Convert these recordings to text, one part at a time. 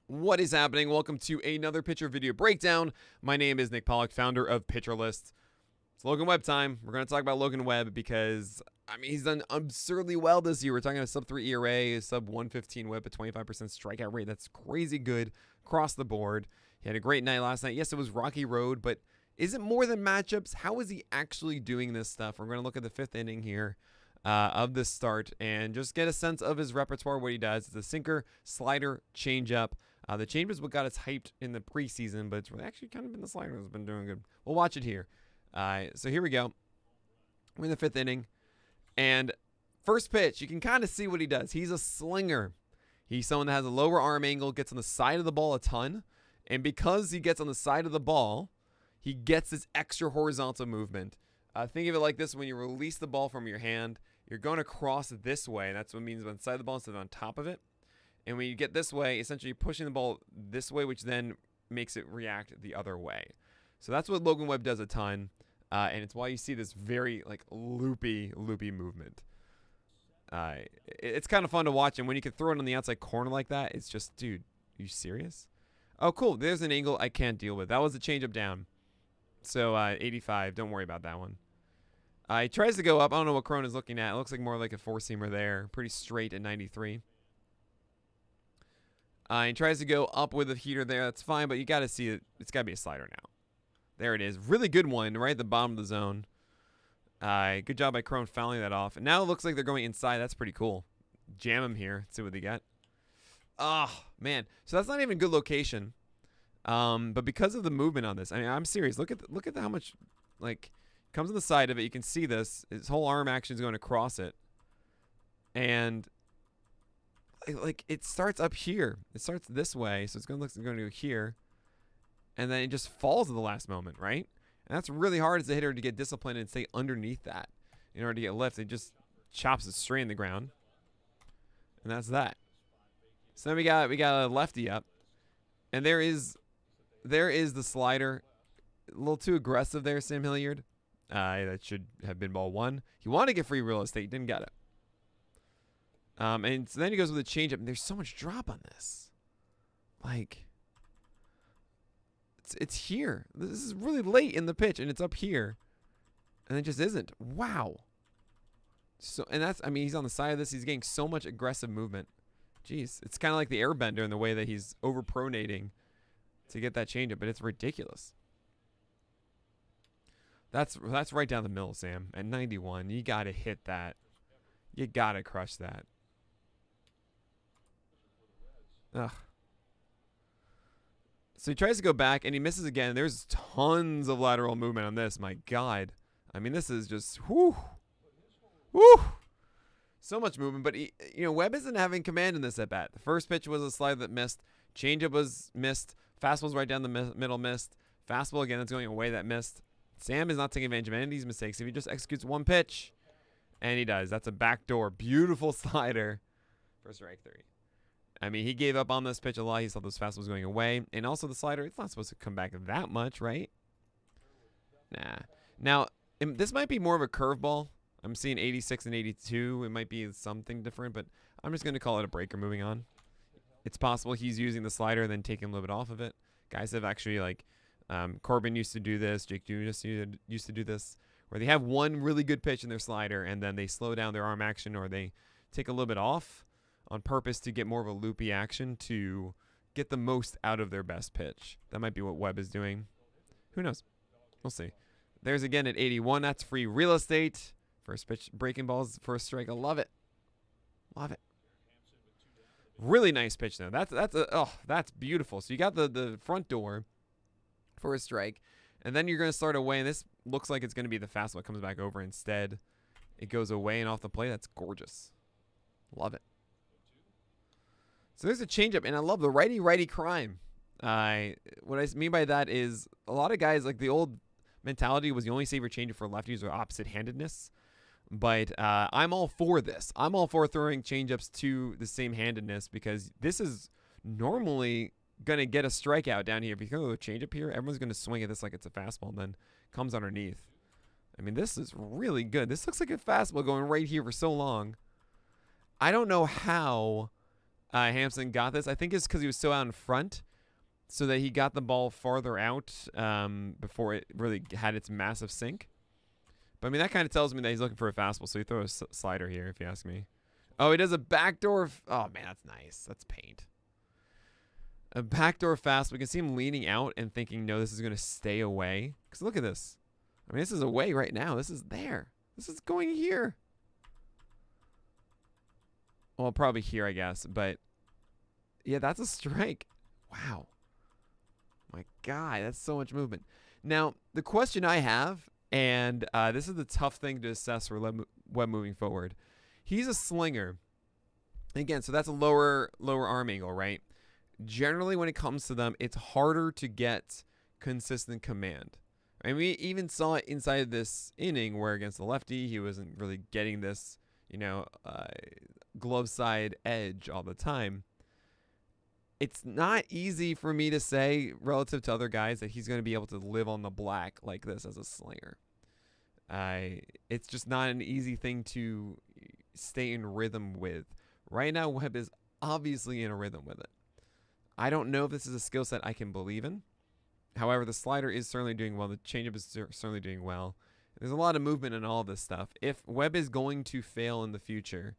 What is happening? Welcome to another pitcher video breakdown. My name is Nick Pollack, founder of Pitcher List. It's Logan Webb time. We're going to talk about Logan Webb because, he's done absurdly well this year. We're talking about sub-3 ERA, sub-115 whip, a 25% strikeout rate. That's crazy good across the board. He had a great night last night. Yes, it was rocky road, but is it more than matchups? How is he actually doing this stuff? We're going to look at the fifth inning here of this start and just get a sense of his repertoire, what he does. It's a sinker, slider, changeup. The change is what got us hyped in the preseason, but it's really actually kind of been the slider that's been doing good. We'll watch it here. So here we go. We're in the fifth inning. And first pitch, you can kind of see what he does. He's a slinger. He's someone that has a lower arm angle, gets on the side of the ball a ton. And because he gets on the side of the ball, he gets this extra horizontal movement. Think of it like this. When you release the ball from your hand, you're going across this way. That's what it means on the side of the ball instead of on top of it. And when you get this way, essentially you're pushing the ball this way, which then makes it react the other way. So that's what Logan Webb does a ton. And it's why you see this very loopy movement. It's kind of fun to watch. And when you can throw it on the outside corner like that, it's just, dude, are you serious? Oh, cool. There's an angle I can't deal with. That was a changeup down. So 85. Don't worry about that one. He tries to go up. I don't know what Cronin is looking at. It looks like more like a four-seamer there. Pretty straight at 93. He tries to go up with a heater there. That's fine, but you got to see it. It's got to be a slider now. There it is. Really good one right at the bottom of the zone. Good job by Crone fouling that off. And now it looks like they're going inside. That's pretty cool. Jam him here. See what they got. Oh, man. So that's not even a good location. But because of the movement on this, I'm serious. Look at how much, comes on the side of it. You can see this. His whole arm action is going across it. And it starts up here. It starts this way, so it's going to go here. And then it just falls at the last moment, right? And that's really hard as a hitter to get disciplined and stay underneath that in order to get lift. It just chops it straight in the ground. And that's that. So then we got a lefty up. And there is the slider. A little too aggressive there, Sam Hilliard. That should have been ball one. He wanted to get free real estate, didn't get it. And so then he goes with a changeup, and there's so much drop on this. It's here. This is really late in the pitch, and it's up here. And it just isn't. Wow. So, and that's, he's on the side of this. He's getting so much aggressive movement. Jeez. It's kind of like the airbender in the way that he's over-pronating to get that changeup, but it's ridiculous. That's right down the middle, Sam. At 91, you got to hit that. You got to crush that. Ugh. So he tries to go back, and he misses again. There's tons of lateral movement on this. My God. This is just, whoo. So much movement. But, Webb isn't having command in this at-bat. The first pitch was a slider that missed. Changeup was missed. Fastball's right down the middle, missed. Fastball, again, that's going away, that missed. Sam is not taking advantage of any of these mistakes. If he just executes one pitch, and he does. That's a backdoor. Beautiful slider for strike three. He gave up on this pitch a lot. He saw those fastballs going away. And also the slider, it's not supposed to come back that much, right? Nah. Now, this might be more of a curveball. I'm seeing 86 and 82. It might be something different, but I'm just going to call it a breaker moving on. It's possible he's using the slider and then taking a little bit off of it. Guys have actually, Corbin used to do this. Jake Jr. used to do this, where they have one really good pitch in their slider, and then they slow down their arm action, or they take a little bit off on purpose to get more of a loopy action to get the most out of their best pitch. That might be what Webb is doing. Who knows? We'll see. There's again at 81. That's free real estate. First pitch, breaking balls, first strike. I love it. Love it. Really nice pitch though. That's beautiful. So you got the front door for a strike, and then you're going to start away, and this looks like it's going to be the fastball. It comes back over instead. It goes away and off the plate. That's gorgeous. Love it. So there's a changeup, and I love the righty-righty crime. What I mean by that is a lot of guys, the old mentality was you only save your changeup for lefties or opposite-handedness. But I'm all for this. I'm all for throwing changeups to the same handedness because this is normally going to get a strikeout down here. If you go to a changeup here, everyone's going to swing at this like it's a fastball and then comes underneath. This is really good. This looks like a fastball going right here for so long. I don't know how Hampson got this. I think it's because he was so out in front, so that he got the ball farther out before it really had its massive sink. But I mean, that kind of tells me that he's looking for a fastball, so he throws a slider here, if you ask me. Oh, he does a backdoor. Oh man, that's nice. That's paint. A backdoor fastball. We can see him leaning out and thinking, no, this is going to stay away. Because look at this. I mean, this is away right now. This is there. This is going here. Well, probably here, I guess. But, yeah, that's a strike. Wow. My God, that's so much movement. Now, the question I have, and this is the tough thing to assess for Webb moving forward. He's a slinger. Again, so that's a lower arm angle, right? Generally, when it comes to them, it's harder to get consistent command. And we even saw it inside this inning where against the lefty, he wasn't really getting this, glove side edge all the time. It's not easy for me to say relative to other guys that he's going to be able to live on the black like this as a slinger. It's just not an easy thing to stay in rhythm with. Right now, Webb is obviously in a rhythm with it. I don't know if this is a skill set I can believe in. However, the slider is certainly doing well. The changeup is certainly doing well. There's a lot of movement in all of this stuff. If Webb is going to fail in the future,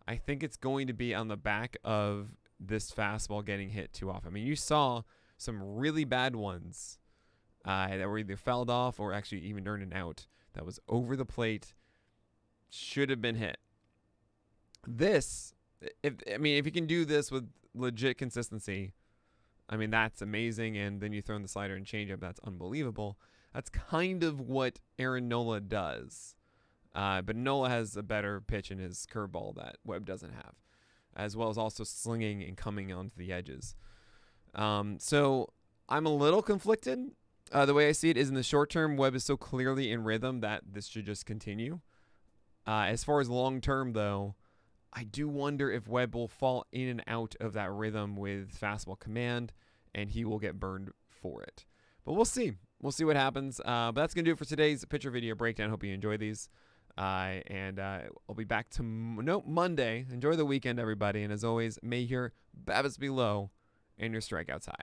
I think it's going to be on the back of this fastball getting hit too often. I mean, you saw some really bad ones that were either fouled off or actually even earned an out. That was over the plate, should have been hit. This, if you can do this with legit consistency, I mean, that's amazing. And then you throw in the slider and changeup, that's unbelievable. That's kind of what Aaron Nola does. But Nola has a better pitch in his curveball that Webb doesn't have, as well as also slinging and coming onto the edges. So I'm a little conflicted. The way I see it is in the short term, Webb is so clearly in rhythm that this should just continue. As far as long term, though, I do wonder if Webb will fall in and out of that rhythm with fastball command, and he will get burned for it. But we'll see. We'll see what happens. But that's going to do it for today's pitcher video breakdown. Hope you enjoy these. And I'll be back Monday. Enjoy the weekend, everybody. And as always, may your BABIPs be low and your strikeouts high.